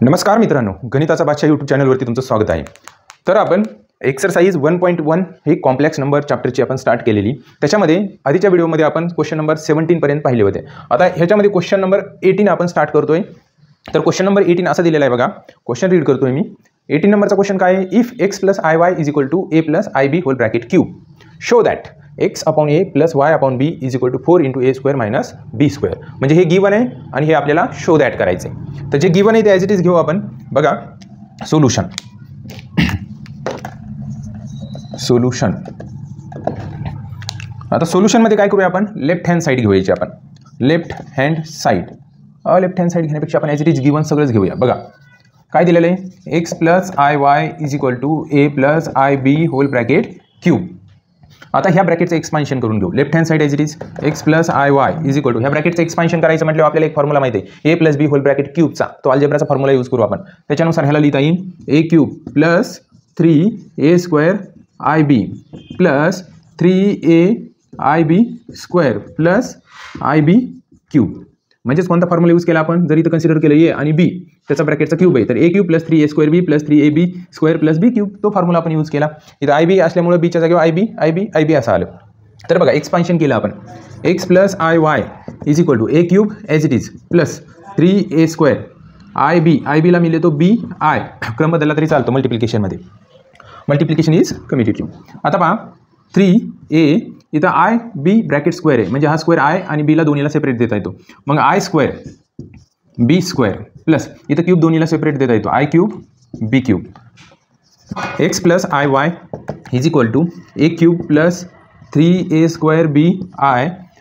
नमस्कार मित्रांनो, गणिताचा बादशाह यूट्यूब चॅनलवरती तुमचं स्वागत आहे. तर आपण एक्सरसाइज 1.1 ही कॉम्प्लेक्स नंबर चॅप्टरची आपण स्टार्ट केलेली. त्याच्यामध्ये आधीच्या व्हिडिओमध्ये आपण क्वेश्चन नंबर 17 पर्यंत पाहिले होते. आता ह्याच्यामध्ये क्वेश्चन नंबर 18 आपण स्टार्ट करतोय. तर क्वेश्चन नंबर 18 असा दिलेला आहे बघा. क्वेश्चन रीड करतोय मी. 18 नंबरचा क्वेश्चन काय आहे? If x + iy = a + ib whole bracket cube show that x upon a + y upon b = 4 × a² - b². म्हणजे हे गिवन आहे आणि हे आपल्याला शो दॅट करायचं आहे. तर जे गिवन आहे ते ॲज इट इज घेऊ आपण. बघा सोल्युशन. आता सोल्युशनमध्ये काय करूया आपण? लेफ्ट हँड साईड घेऊयाची आपण. लेफ्ट हँड साईड घेण्यापेक्षा आपण ॲज इट इज गिवन सगळंच घेऊया. बघा काय दिलेलं आहे? x + iy = a + ib whole bracket cube. आता ह्या ब्रॅकेटचं एक्सपान्शन करून घेऊ. Left hand side as it is x + iy ह्या ब्रॅकेटचं एक्सपान्शन करायचं म्हटलं आपल्याला एक फॉर्म्युला माहिती आहे, a + b होल ब्रॅकेट क्यूबचा. तो अल्जेब्राचा फॉर्म्युला यूज करू आपण. त्याच्यानुसार ह्याला लिहिता येईल a³ + 3a² ib + 3aib² + ib³. म्हणजेच कोणता फॉर्म्युला यूज केला आपण? जर इथं कन्सिडर केलं a आणि b, त्याचा ब्रॅकेटचा क्यूब आहे, तर a³ + 3a² b + 3ab² + b³. तो फॉर्म्युला आपण यूज केला. इथं ib असल्यामुळे b च्या जागेवर ib असं आलं. तर बघा एक्सपान्शन केलं आपण. x + iy = a³ as it is + 3a² ib ला मी लिहितो bi. क्रम बदलला तरी चालतो मल्टिप्लिकेशनमध्ये. Multiplication is commutative. आता पहा 3a इथं i b ब्रॅकेट स्क्वेअर आहे, म्हणजे हा स्क्वेअर i आणि b ला दोन्हीला सेपरेट देता येतो. मग i² b² प्लस इथं क्यूब दोन्हीला सेपरेट देता येतो, i³ b³. x + iy = a³ + 3a² bi.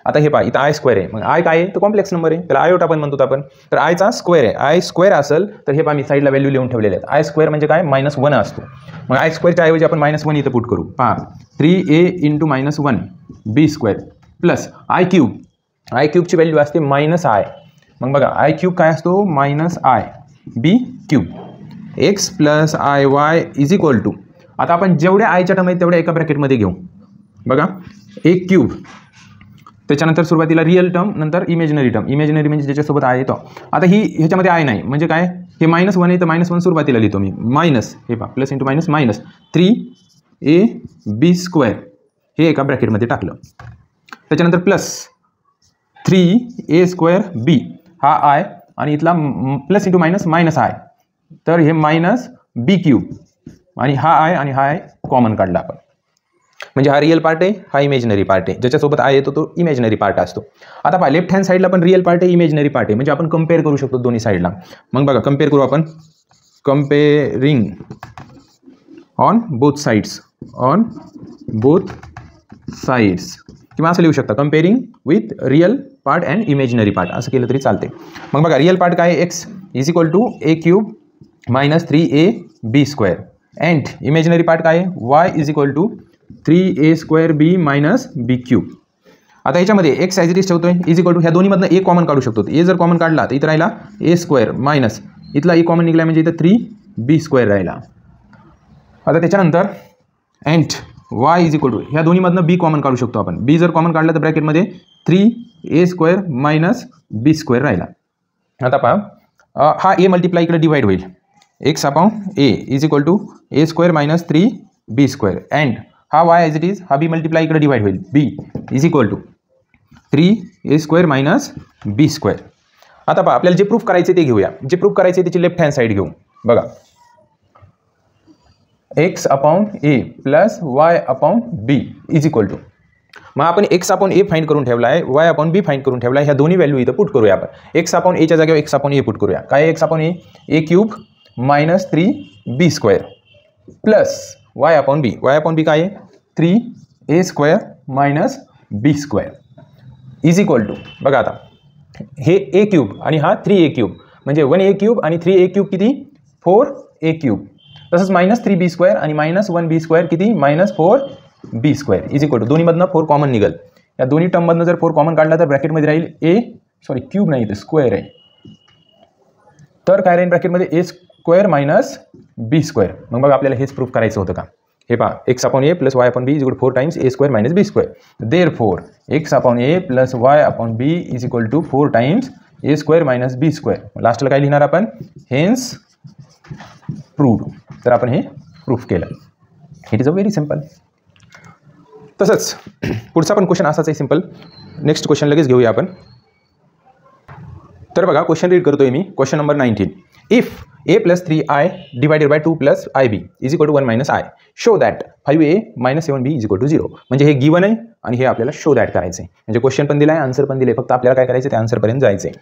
आता हे पहा इथं i² आहे. मग i काय आहे? तो कॉम्प्लेक्स नंबर आहे, त्याला आयोट आपण म्हणतो आपण. तर i चा स्क्वेअर आहे. i² असेल तर हे पहा मी साईडला व्हॅल्यू लिहून ठेवलेले आहेत. i² म्हणजे काय? -1 असतो. मग i² च्या ऐवजी आपण -1 इथं पुट करू. पहा 3a × -1 b² प्लस i³ ची व्हॅल्यू असते -i. मग बघा i³ काय असतो? -i b³. x + iy आता आपण जेवढ्या आयच्या टर्म आहेत तेवढ्या एका ब्रॅकेटमध्ये घेऊ. बघा a³ त्याच्यानंतर सुरुवातीला रिअल टर्म, नंतर इमेजिनरी टर्म. इमेजिनरी म्हणजे ज्याच्यासोबत आहे तो. आता ही ह्याच्यामध्ये आहे नाही, म्हणजे काय? हे -1 आहे तर -1 सुरुवातीला लिहितो मी. मायनस हे पहा plus into minus minus 3ab² हे एका ब्रॅकेटमध्ये टाकलं. त्याच्यानंतर प्लस 3a² b हा i आणि इथला plus into minus minus i, तर हे -b³ आणि हा i आणि हा i कॉमन काढला आपण. म्हणजे हा रिअल पार्ट आहे, हा इमेजिनरी पार्ट आहे. ज्याच्यासोबत आहे तो इमेजिनरी पार्ट असतो. आता पहा लेफ्ट हँड साईडला पण रिअल पार्ट आहे, इमेजिनरी पार्ट आहे, म्हणजे आपण कम्पेअर करू शकतो दोन्ही साईडला. मग बघा कम्पेअर करू आपण. कम्पेअरिंग ऑन बोथ साईड्स किंवा असं लिहू शकता comparing with real part and imaginary part, असं केलं तरी चालते. मग बघा रिअल पार्ट काय? x = a³ - 3ab² and imaginary part काय? y = 3a² b - b³. आता ह्याच्यामध्ये x ॲज इट इज ठेवतोय = ह्या दोन्हीमधनं a कॉमन काढू शकतो. a जर कॉमन काढला तर इथं राहिला a² मायनस इथला a कॉमन निघाला म्हणजे इथं 3b² राहिला. आता त्याच्यानंतर अँड y = ह्या दोन्हीमधनं b कॉमन काढू शकतो आपण. b जर कॉमन काढला तर ब्रॅकेटमध्ये 3a² - b² राहिला. आता पहा हा a मल्टिप्लाय इकडे डिवाइड होईल. x upon a = a² - 3b² and हा y ॲज इट इज हा b मल्टिप्लाय इकडे डिवाइड होईल. b = 3a² - b². आता पहा आपल्याला जे प्रूफ करायचे ते घेऊया. जे प्रूफ करायचे त्याची लेफ्ट हँड साईड घेऊ. बघा x upon a + y upon b = मग आपण x upon a फाइंड करून ठेवला आहे, y upon b फाइंड करून ठेवला आहे. ह्या दोन्ही व्हॅल्यू इथं पुट करूया आपण. x upon a च्या जागेवर x upon a पुट करूया. काय x upon a? a³ - 3b² plus y upon b. y upon b काय आहे? 3a² - b² = बघा आता हे a³ आणि हा 3a³ म्हणजे 1a³ आणि 3a³ किती? 4a³. तसंच -3b² आणि -1b² किती? -4b² दोन्हीमधनं 4 कॉमन निघेल. या दोन्ही टर्ममधनं जर 4 कॉमन काढला तर ब्रॅकेटमध्ये राहील क्यूब नाही तर स्क्वेअर आहे. तर काय राहील ब्रॅकेटमध्ये? a² - b². मग बघा आपल्याला हेच प्रूफ करायचं होतं का? हे पहा x upon a + y upon b = 4 times a² - b². Therefore x upon a + y upon b = 4 times a² - b². लास्टला काय लिहिणार आपण? Hence proved. तर आपण हे प्रूफ केलं. It is a very simple. तसंच पुढचा पण क्वेश्चन असाच आहे सिम्पल. नेक्स्ट क्वेश्चन लगेच घेऊया आपण. तर बघा क्वेश्चन रीड करतोय मी. Question number 19. If a plus 3i divided by 2 plus ib is equal to 1 minus i, show that 5a minus 7b is equal to 0. म्हणजे हे गिवन आहे आणि हे आपल्याला शो दॅट करायचं आहे. म्हणजे क्वेश्चन पण दिला आहे, आन्सर पण दिले, फक्त आपल्याला काय करायचं त्या आन्सरपर्यंत जायचं आहे.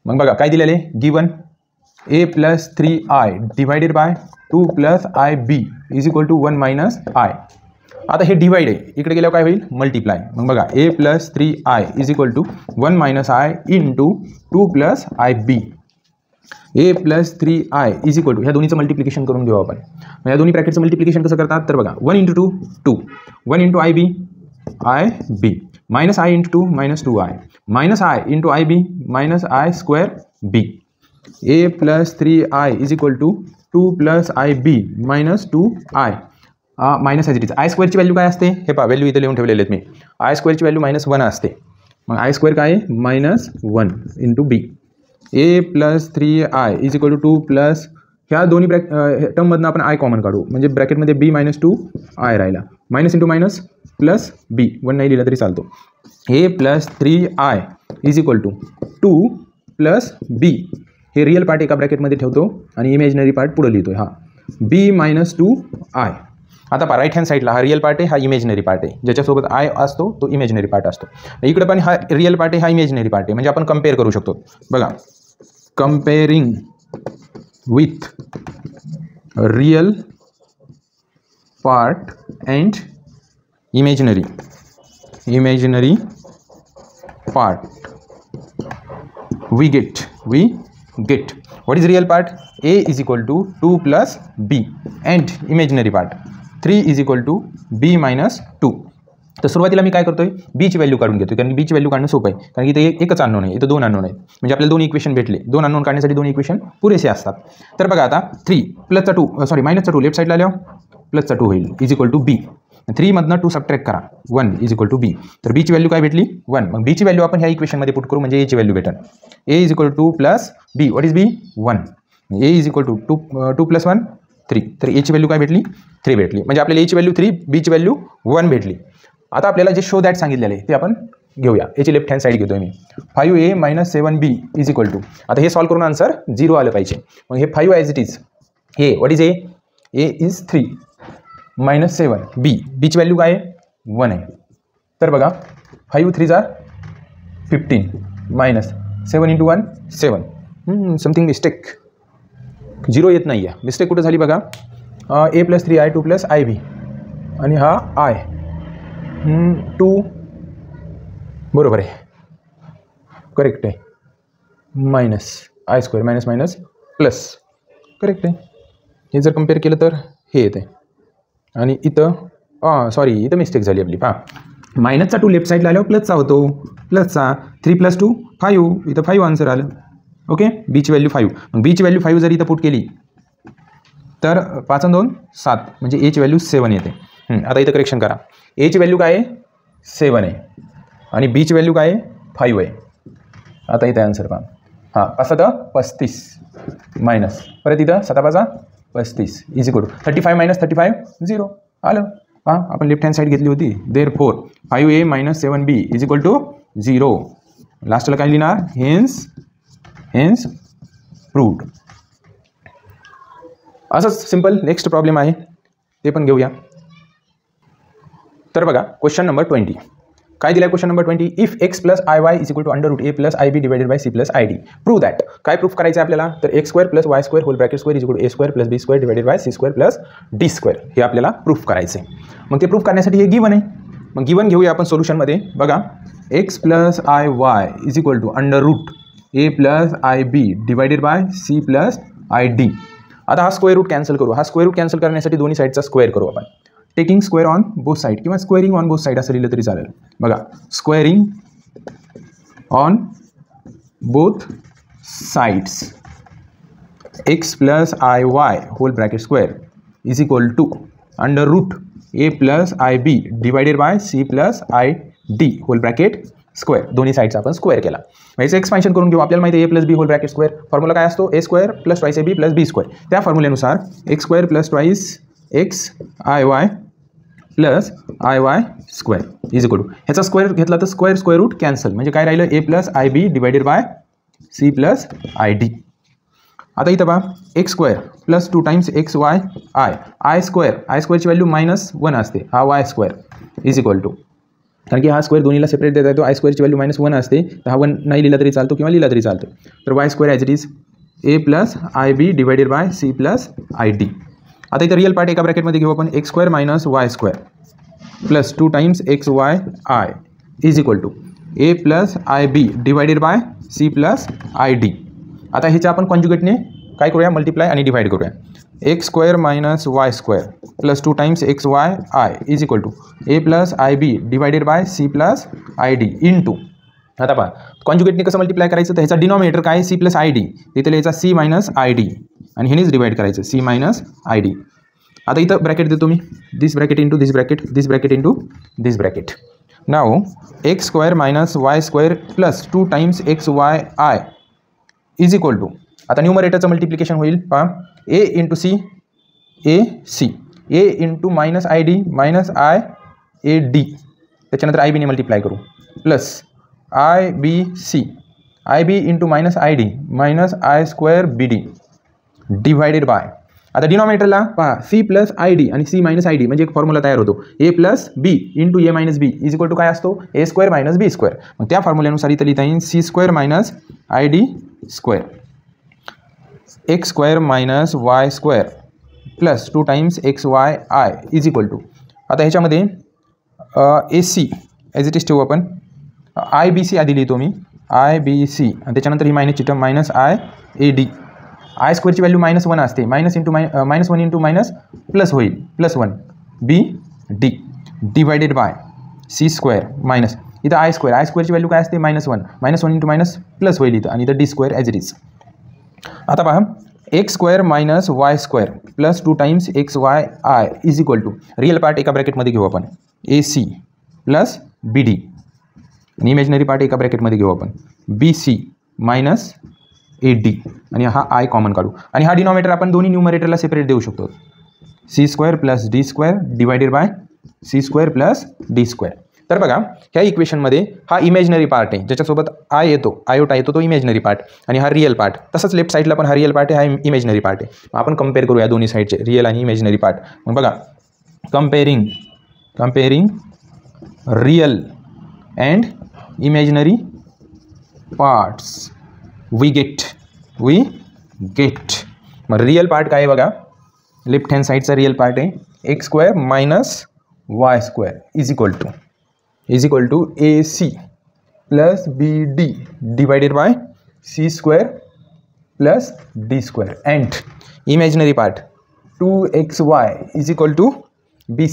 मग बघा काय दिलेलं आहे. Given a plus 3i divided by 2 plus ib is equal to 1 minus i. आता हे डिवाइड आहे, इकडे गेल्यावर काय होईल मल्टिप्लाय. मग बघा a plus 3i is equal to 1 minus i into 2 plus ib. a plus 3i is equal to ह्या दोन्हीचं मल्टिप्लिकेशन करून घेऊ आपण. ह्या दोन्ही ब्रॅकेटचं मल्टिप्लिकेशन कसं करतात तर बघा 1 into 2 2, 1 into ib ib, minus i into 2 minus 2i, minus i into ib minus i square b. a plus 3i is equal to 2 plus ib minus 2i. Minus as it is. I स्क्वेअरची value काय असते हे पहा, value इथे लिहून ठेवलेले आहेत मी. I स्क्वेअरची व्हॅल्यू -1 असते. मग आय स्क्वेअर काय आहे -1 into B. A plus 3i is equal to 2 plus ह्या दोन्ही टर्ममधनं आपण आय कॉमन काढू, म्हणजे ब्रॅकेटमध्ये b -2i राहिला. Minus into minus plus b, 1 नाही लिहिला तरी चालतो. A plus 3i is equal to 2 plus b. हे रिअल पार्ट एका ब्रॅकेटमध्ये ठेवतो आणि इमेजनरी पार्ट पुढे लिहितो. हा b -2i. आता पहा राईट हँड साईडला हा रिअल पार्ट आहे, हा इमेजनरी पार्ट आहे. ज्याच्यासोबत आय असतो तो इमेजनरी पार्ट असतो. इकडे पण हा रिअल पार्ट आहे, हा इमेजनरी पार्ट आहे. म्हणजे आपण कम्पेअर करू शकतो. बघा comparing with real part and imaginary part we get what is real part? a is equal to 2 plus b and imaginary part 3 is equal to b minus 2. तर सुरुवातीला मी काय करतोय b ची व्हॅल्यू काढून घेतोय, कारण b ची व्हॅल्यू काढणं सोपं आहे. कारण की इथे एकच अननोन आहे, इथं 2 अननोन आहेत. म्हणजे आपल्याला 2 इक्वेशन भेटले. 2 अननोन काढण्यासाठी 2 इक्वेशन पुरेसे असतात. तर बघा आता 3 प्लसचा 2 सॉरी मायनसचा 2 लेफ्ट साईडला आल्यावर प्लसचा 2 होईल इज इक्वल टू बी. 3 मधनं 2 सबट्रॅक्ट करा 1 इज इक्वल टू बी. तर b ची व्हॅल्यू काय भेटली 1. मग b ची व्हॅल्यू आपण ह्या इक्वेशनमध्ये पुट करू, म्हणजे a ची व्हॅल्यू भेटेल. a is equal to 2 plus b. What is b 1. a is equal to 2 plus 1 3. तर a ची व्हॅल्यू काय भेटली 3 भेटली. म्हणजे आपल्याला a ची व्हॅल्यू 3, b ची व्हॅल्यू 1 भेटली. आता आपल्याला जे शो दॅट सांगितलेलं आहे ते आपण घेऊया. याची लेफ्ट हँड साईड घेतोय मी. 5a minus 7b is equal to, आता हे सॉल्व करून आन्सर 0 आलं पाहिजे. मग हे 5 ॲज इट इज. हे what is a is 3 minus 7 b. b ची व्हॅल्यू काय आहे 1 आहे. तर बघा 5 3 जार 15 मायनस 7 इंटू 1 7. समथिंग मिस्टेक, 0 येत नाही आहे. मिस्टेक कुठं झाली बघा. a plus 3i 2 plus ib आणि हा i 2 बरोबर आहे, करेक्ट आहे. Minus I square minus minus plus correct आहे. हे जर कम्पेअर केलं तर हे येते आणि इथं सॉरी इथं मिस्टेक झाली आपली. पहा मायनसचा 2 लेफ्ट साईडला आल्यावर प्लसचा होतो, प्लसचा 3 प्लस 2 5. इथं 5 आन्सर आलं. ओके बी ची व्हॅल्यू 5. मग बी ची व्हॅल्यू 5 जर इथं पुट केली तर 5 आणि 2 7, म्हणजे ए ची व्हॅल्यू 7 येते. आता इथं करेक्शन करा. ए ची व्हॅल्यू काय आहे 7 आहे आणि बी ची व्हॅल्यू काय आहे 5 आहे. आता इथं आन्सर पहा. हां 5 7 35 मायनस परत इथं 7 5 35 इज इक्वल टू 35 मायनस 35 0 आलं. हां आपण लेफ्ट हँड साईड घेतली होती. Therefore 5a minus 7b is equal to 0. लास्टला काय लिहिणार हेन्स प्रूव्ड. असंच सिम्पल नेक्स्ट प्रॉब्लेम आहे ते पण घेऊया. तर बघा क्वेश्चन नंबर 20 काय दिला. Question number 20 if x plus I Y is equal to under root A plus I B divided by C plus I D prove that. काय प्रूफ करायचं आहे आपल्याला तर X square plus Y square whole bracket square is equal to A square plus B square divided by C square plus D square हे आपल्याला proof करायचं आहे. मग ते प्रूफ करण्यासाठी हे गिवन आहे. मग गिवन घेऊया आपण सोल्युशनमध्ये. बघा X plus I Y is equal to under root A plus I B divided by C plus I D. आता हा स्क्वेअर रूट कॅन्सल करू. हा स्क्वेअर रूट कॅन्सल करण्यासाठी दोन्ही साईडचा स्क्वेअर करू आपण. Taking square on both side किंवा स्क्वेअरिंग ऑन बोथ साईड असं लिहिलं तरी चालेल. बघा squaring on both sides X plus I Y whole bracket square is equal to under root A plus I B divided by C plus I D whole bracket square, दोन्ही साईडचा आपण square केला. याचं एक्सपान्शन करून घेऊ. आपल्याला माहिती आहे a plus b whole bracket square formula काय असतो, a square plus twice a b plus B square. त्या फॉर्म्युलेनुसार x square plus twice x i y plus I y square is equal to, ह्याचा स्क्वेअर घेतला तर square square root cancel, म्हणजे काय राहिलं a plus I B divided by C plus I D. आता इथं पहा x square plus 2 times x Y I स्क्वेअरची व्हॅल्यू -1 असते, हा Y square is equal to, कारण की हा स्क्वेअर दोन्हीला सेपरेट देता येतो, आय स्क्वेअरची व्हॅल्यू -1 असते, तर हा 1 नाही लिहिला तरी चालतो किंवा लिहिला तरी चालतो. तर Y square as it is A plus I B divided by C plus I D. आता इथं रिअल पार्ट एका ब्रॅकेटमध्ये घेऊ आपण, X square minus Y square plus 2 times x Y I is equal to A plus I B divided by C plus I D. आता ह्याच्या आपण कॉन्जुगेटने काय करूया, मल्टिप्लाय आणि डिवाइड करूया. X square minus Y square plus 2 times x Y I is equal to A plus I B divided by C plus I D into, आता पहा कॉन्जुगेटने कसं मल्टिप्लाय करायचं, तर ह्याचा डिनॉमिनेटर काय सी प्लस आय डी, तिथे लिहायचा सी मायनस आय डी आणि ह्यानेच डिवाइड करायचं सी मायनस आय डी. आता इथं ब्रॅकेट देतो मी, this bracket into this bracket into this bracket. Now x square minus Y square plus 2 times x Y I is equal to, आता न्यूमरेटरचं multiplication होईल पहा, a into c a into minus i d minus I A d, त्याच्यानंतर i बीने multiply करू plus I b into minus i d minus I square b D divided by, आता डिनॉमिनेटरला पहा सी प्लस आय डी आणि c minus i d म्हणजे एक formula तयार होतो, a plus b into a minus b is equal to काय असतो, a square minus b square. मग त्या फॉर्म्युल्यानुसार इथं लिहिता येईल c square minus i d square x square minus Y square plus 2 times x Y I is equal to, आता ह्याच्यामध्ये a c as it is ठेवू आपण, आय बी सी आधी लिहितो मी आय बी सी आणि त्याच्यानंतर ही मायनसची term minus I A D. I स्क्वेअरची व्हॅल्यू -1 असते, -1 इंटू मायनस प्लस होईल +1 B D divided by C square minus इथं आय स्क्वेअरची व्हॅल्यू काय असते -1 इंटू मायनस प्लस होईल इथं आणि इथं D square as it is. आता पहा x square minus Y square plus 2 times x Y I is equal to, real part एका ब्रॅकेटमध्ये घेऊ आपण A C plus B D आणि इमेजनरी पार्ट एका ब्रॅकेटमध्ये घेऊ आपण B C minus A D आणि हा आय कॉमन काढू आणि हा डिनॉमिनेटर आपण दोन्ही न्यूमरेटरला सेपरेट देऊ शकतो, C square plus D square divided by C square plus D square. तर बघा ह्या इक्वेशनमध्ये हा इमेजनरी पार्ट आहे, ज्याच्यासोबत आयोटा येतो तो इमेजनरी पार्ट आणि हा रिअल पार्ट, तसंच लेफ्ट साईडला पण हा रिअल पार्ट आहे, हा इमेजनरी पार्ट आहे. आपण कम्पेअर करूया दोन्ही साईडचे रिअल आणि इमेजनरी पार्ट. मग बघा comparing real and imaginary parts we get. मग रिअल पार्ट काय आहे बघा, लेफ्ट हँड साईडचा रिअल पार्ट आहे X square minus Y square is equal to A C plus B D divided by C square plus D square and imaginary part 2xy is equal to B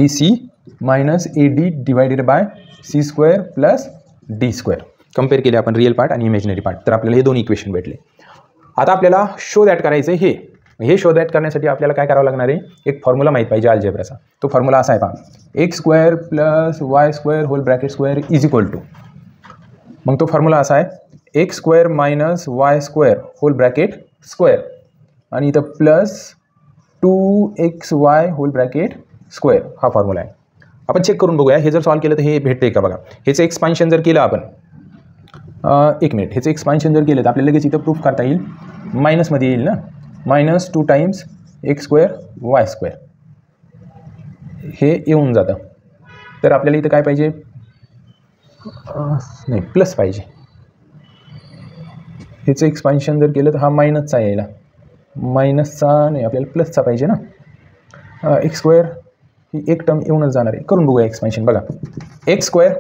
C minus A D divided by C square plus D square. Compare केले आपण real part आणि imaginary part, तर आपल्याला हे दोन equation भेटले. आता आपल्याला शो दॅट करायचं आहे, हे शो दॅट करण्यासाठी आपल्याला काय करावं लागणार आहे, एक फॉर्म्युला माहीत पाहिजे अल्जेब्राचा. तो फॉर्म्युला असा आहे पहा, x square plus Y square whole bracket square is equal to, मग तो फॉर्म्युला असा आहे X square minus Y square whole bracket square आणि इथं plus 2xy whole bracket square, हा फॉर्म्युला आहे. आपण चेक करून बघूया हे जर सॉल्व केलं तर हे भेटते का बघा. ह्याचं एक्सपान्शन जर केलं आपण, एक मिनिट, ह्याचं एक्सपान्शन जर केलं तर आपल्याला लगेच इथं प्रूफ करता येईल, मायनसमध्ये येईल ना, -2 times X square Y square हे येऊन जातं. तर आपल्याला इथं काय पाहिजे, नाही प्लस पाहिजे. ह्याचं एक्सपान्शन जर केलं तर हा मायनसचा यायला, मायनसचा नाही आपल्याला प्लसचा पाहिजे ना. एक्स स्क्वेअर ही एक टर्म येऊनच जाणार आहे. करून बघूया एक्सपान्शन. बघा एक्स स्क्वेअर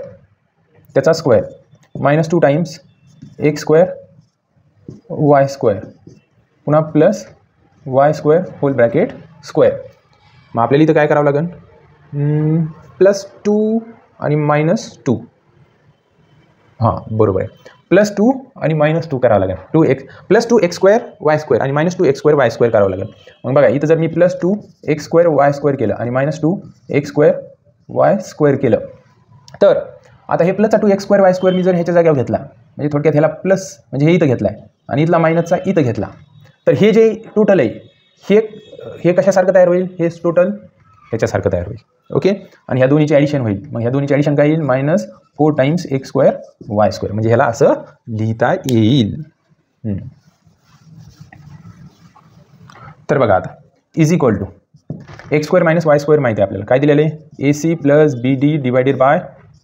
त्याचा square -2 times X square Y square पुन्हा plus Y square whole bracket square. मग आपल्याला इथं काय करावं लागेल, +2 आणि -2, हां बरोबर आहे, +2 आणि -2 करावं लागेल. +2x स्क्वेअर वाय स्क्वेअर आणि -2x स्क्वेअर वाय स्क्वेअर करावं लागेल. मग बघा इथं जर मी +2x स्क्वेअर वाय स्क्वेअर केलं आणि -2x स्क्वेअर वाय स्क्वेअर केलं तर आता हे प्लसचा 2x² y² मी जर ह्याच्या जागेवर घेतला, म्हणजे थोडक्यात ह्याला प्लस म्हणजे हे इथं घेतला आहे आणि इथला मायनसचा इथं घेतला, तर हे जे टोटल आहे हे कशासारखं तयार होईल, हे टोटल ह्याच्यासारखं तयार होईल. ओके. आणि ह्या दोन्हीची ॲडिशन होईल. मग ह्या दोन्हीची ॲडिशन काय येईल, -4 टाइम्स x² y². म्हणजे ह्याला असं लिहिता येईल. तर बघा आता is equal to x² - y² माहिती आहे आपल्याला. काय दिलेलं आहे, AC + BD divided by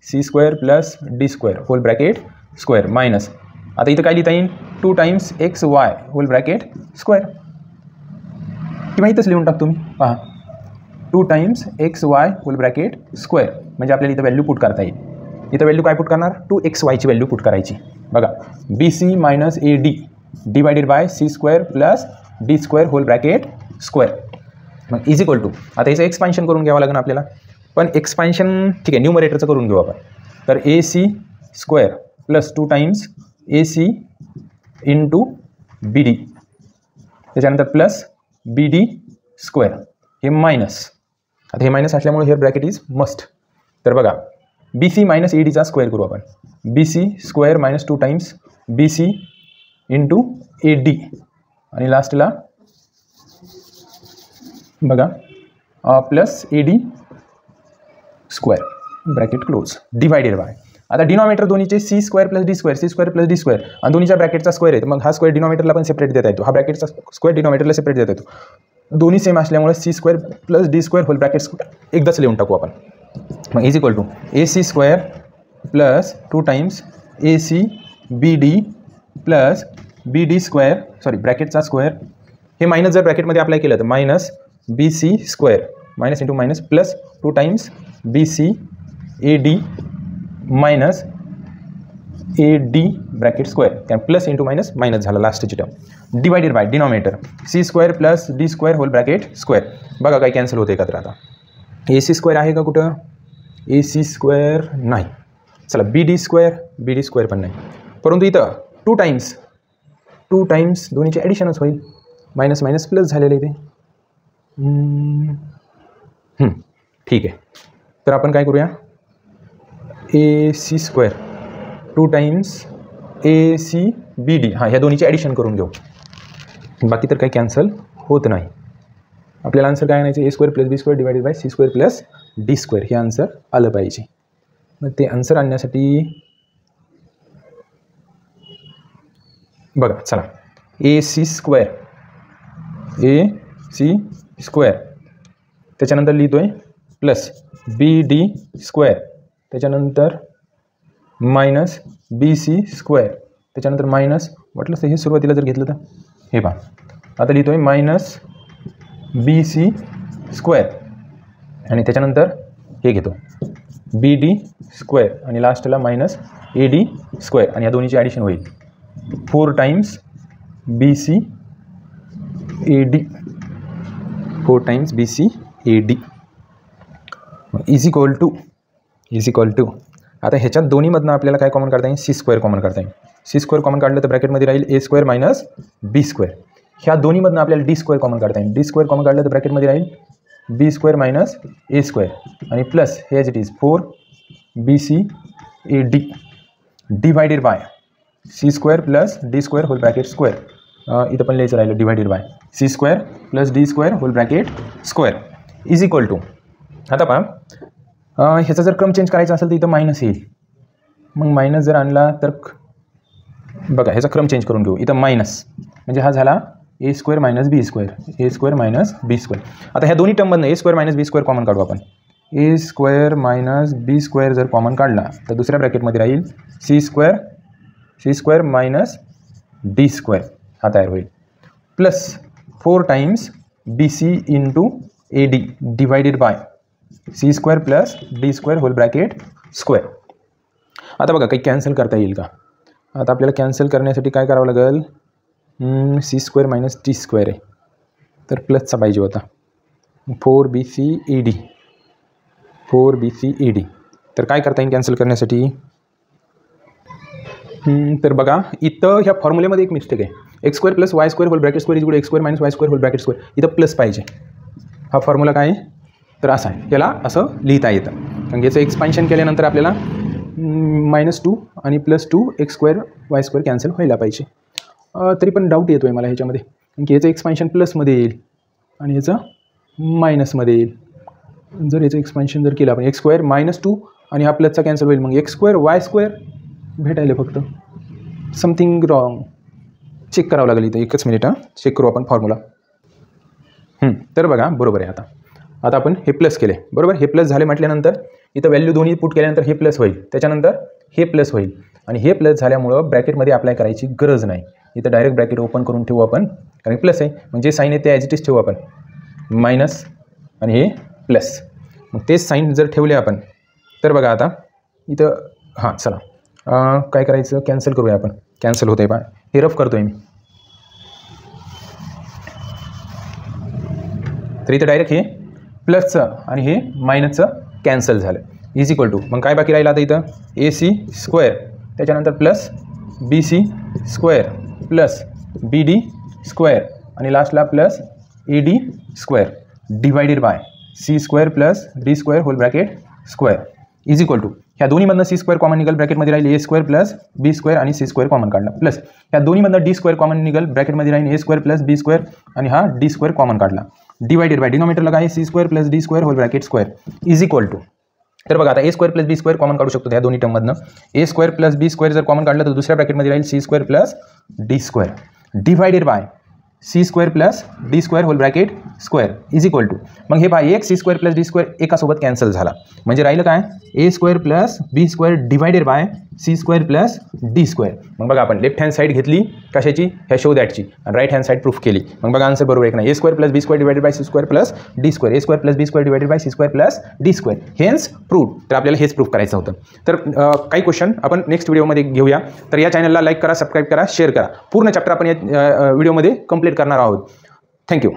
C² + D² whole bracket square minus, आता इथं काय लिहिता येईल, 2 times xy whole bracket square. की माहीतच लिहून टाकतो मी. पहा 2 times xy whole bracket square म्हणजे आपल्याला इथं व्हॅल्यू पुट करता येईल. इथं व्हॅल्यू काय पुट करणार, 2xy ची व्हॅल्यू पुट करायची. बघा BC - AD divided by C² + D² whole bracket square. मग इज इक्वल टू, आता याचं एक्सपान्शन करून घ्यावं लागेल आपल्याला. पण एक्सपान्शन ठीक आहे, न्यूमरेटरचं करून घेऊ आपण. तर AC² + 2 times AC into BD, त्याच्यानंतर प्लस BD² हे मायनस. आता हे मायनस असल्यामुळे हे ब्रॅकेट इज मस्ट. तर बघा BC - ADचा स्क्वेअर करू आपण. BC² - 2 times BC into AD आणि लास्टला बघा plus AD² bracket close divided by, आता डिनॉमिनेटर दोन्हीचे C² + D² C² + D² आणि दोन्हीच्या ब्रॅकेटचा स्क्वेअर आहे. मग हा स्क्वेअर डिनॉमिनेटरला पण सेपरेट देता येतो, हा ब्रॅकेटचा स्क्वेअर डिनॉमिनेटरला सेपरेट देता येतो. दोन्ही सेम असल्यामुळे C² + D² होल ब्रॅकेट एकदाच लिहून टाकू आपण. मग is equal to AC² + 2 times AC BD + BD² sorry ब्रॅकेटचा स्क्वेअर, हे मायनस जर ब्रॅकेटमध्ये अप्लाय केलं तर minus BC² minus into minus plus 2 times BC AD minus AD bracket square, त्या प्लस इंटू मायनस मायनस झाला लास्टची term divided by denominator C² + D² whole bracket square. बघा काय कॅन्सल होते एकत्र. आता AC² आहे का कुठं, AC² नाही. चला BD² पण नाही, परंतु इथं 2 टाइम्स दोन्हीचे ॲडिशनच होईल, मायनस मायनस प्लस झालेलं आहे ते. ठीक आहे. तर आपण काय करूया, AC² 2 टाइम्स AC BD ह्या दोन्हीचे ॲडिशन करून घेऊ. बाकी तर काही कॅन्सल होत नाही. आपल्याला आन्सर काय आणायचं, A² + B² divided by C² + D² हे आन्सर आलं पाहिजे. मग ते आन्सर आणण्यासाठी बघा चला AC² त्याच्यानंतर लिहितोय प्लस BD² त्याच्यानंतर मायनस BC² त्याच्यानंतर मायनस, वाटलं हे सुरुवातीला जर घेतलं तर हे पहा, आता लिहितोय मायनस BC² आणि त्याच्यानंतर हे घेतो BD² आणि लास्टला मायनस AD² आणि या दोन्हीची ॲडिशन होईल 4 times BC AD 4 times BC AD is equal to आता ह्याच्यात दोन्हीमधनं आपल्याला काय कॉमन काढता येईल, C² कॉमन काढता येईल. C² कॉमन काढलं तर ब्रॅकेटमध्ये राहील A² - B². ह्या दोन्हीमधनं आपल्याला D² कॉमन काढता येईल. D² कॉमन काढलं तर ब्रॅकेटमध्ये राहील B² - A² आणि प्लस हे as it is 4 BC AD divided by C² + D² whole bracket square. इथं पण लिहायचं राहिलं divided by C² + D² whole bracket square is equal to. आता पहा ह्याचा जर क्रम चेंज करायचा असेल तर इथं मायनस येईल. मग मायनस जर आणला तर बघा ह्याचा क्रम चेंज करून घेऊ. इथं मायनस म्हणजे हा झाला A² - B². A² - B². आता ह्या दोन्ही टर्ममधनं A² - B² कॉमन काढू आपण. A² - B² जर कॉमन काढला तर दुसऱ्या ब्रॅकेटमध्ये राहील C² - D² हा तयार होईल plus 4 times BC into AD divided by C² + D² whole bracket square. आता बघा काही कॅन्सल करता येईल का, आता आपल्याला कॅन्सल करण्यासाठी काय करावं लागेल, C² - D² आहे तर प्लसचा पाहिजे होता 4 BC AD तर काय करता येईल कॅन्सल करण्यासाठी. तर बघा इथं ह्या फॉर्म्युलेमध्ये एक मिस्टेक आहे, x² + y² whole bracket square is x² - y² whole bracket square. इथं प्लस पाहिजे. हा फॉर्म्युला काय आहे तर असा आहे, याला असं लिहिता येतं कारण याचं एक्सपान्शन केल्यानंतर आपल्याला -2 आणि +2 x² y² कॅन्सल व्हायला पाहिजे. तरी पण डाऊट येतो आहे मला ह्याच्यामध्ये, कारण की याचं एक्सपान्शन प्लसमध्ये येईल आणि याचं मायनसमध्ये येईल. जर याचं एक्सपान्शन जर केलं आपण x² -2 आणि हा प्लसचा कॅन्सल होईल, मग x² y² भेटायला फक्त. Something wrong. चेक करावं लागेल इथं. एकच मिनिट. चेक करू आपण फॉर्म्युला. तर बघा बरोबर आहे. आता आपण हे प्लस केले बरोबर. हे प्लस झाले म्हटल्यानंतर इथं व्हॅल्यू दोन्ही पुट केल्यानंतर हे प्लस होईल, त्याच्यानंतर हे प्लस होईल आणि हे प्लस झाल्यामुळं ब्रॅकेटमध्ये अप्लाय करायची गरज नाही. इथं डायरेक्ट ब्रॅकेट ओपन करून ठेवू आपण, कारण प्लस आहे म्हणजे साईन आहे ते ॲज इट इज ठेवू आपण. मायनस आणि हे प्लस. मग तेच साईन जर ठेवले आपण तर बघा आता इथं चला काय करायचं, कॅन्सल करूया आपण. कॅन्सल होतं आहे बा, हे रफ करतो आहे मी. तर इथं डायरेक्ट हे प्लसचं आणि हे मायनसचं कॅन्सल झालं. इज इक्वल टू मग काय बाकी राहिलं आता इथं AC² त्याच्यानंतर प्लस BC² प्लस BD² आणि लास्टला plus AD² divided by C² plus D² whole bracket square is equal to ह्या दोन्हीमधनं C² कॉमन निघाल, ब्रॅकेटमध्ये राहील A² प्लस B² आणि C² कॉमन काढला, प्लस ह्या दोन्हीमधनं D² कॉमन निघाल, ब्रॅकेटमध्ये राहील A² प्लस B² आणि हा D² कॉमन काढला, डिवायडेड बाय डिनॉमिनेटरला काय C² plus D² whole bracket square is equal to. तर बघा आता A² प्लस B² कॉमन काढू शकतो ह्या दोन्ही टर्ममधनं. A² प्लस B² जर कॉमन काढलं तर दुसऱ्या ब्रॅकेटमध्ये राहील C² plus D² divided by C² plus D² whole bracket square is equal to. मग हे बाय एक C² प्लस D² एकासोबत कॅन्सल झाला, म्हणजे राहिलं काय A² plus B² divided by C² plus D². मग बघा आपण लेफ्ट हँड साईड घेतली कशाची, ह्या शो दॅटची, आणि राईट हँड साईड प्रूफ केली. मग बघा आन्सर बरोबर आहे. A² plus B² divided by C² plus D², A² plus B² divided by C² plus D², hence prove. तर आपल्याला हेच प्रूफ करायचं होतं. तर काही क्वेश्चन आपण नेक्स्ट व्हिडिओमध्ये घेऊया. तर या चॅनलला लाईक करा, सबस्क्राईब करा, शेअर करा. पूर्ण चॅप्टर आपण या व्हिडिओमध्ये कंप्लीट करणार आहोत. थँक्यू.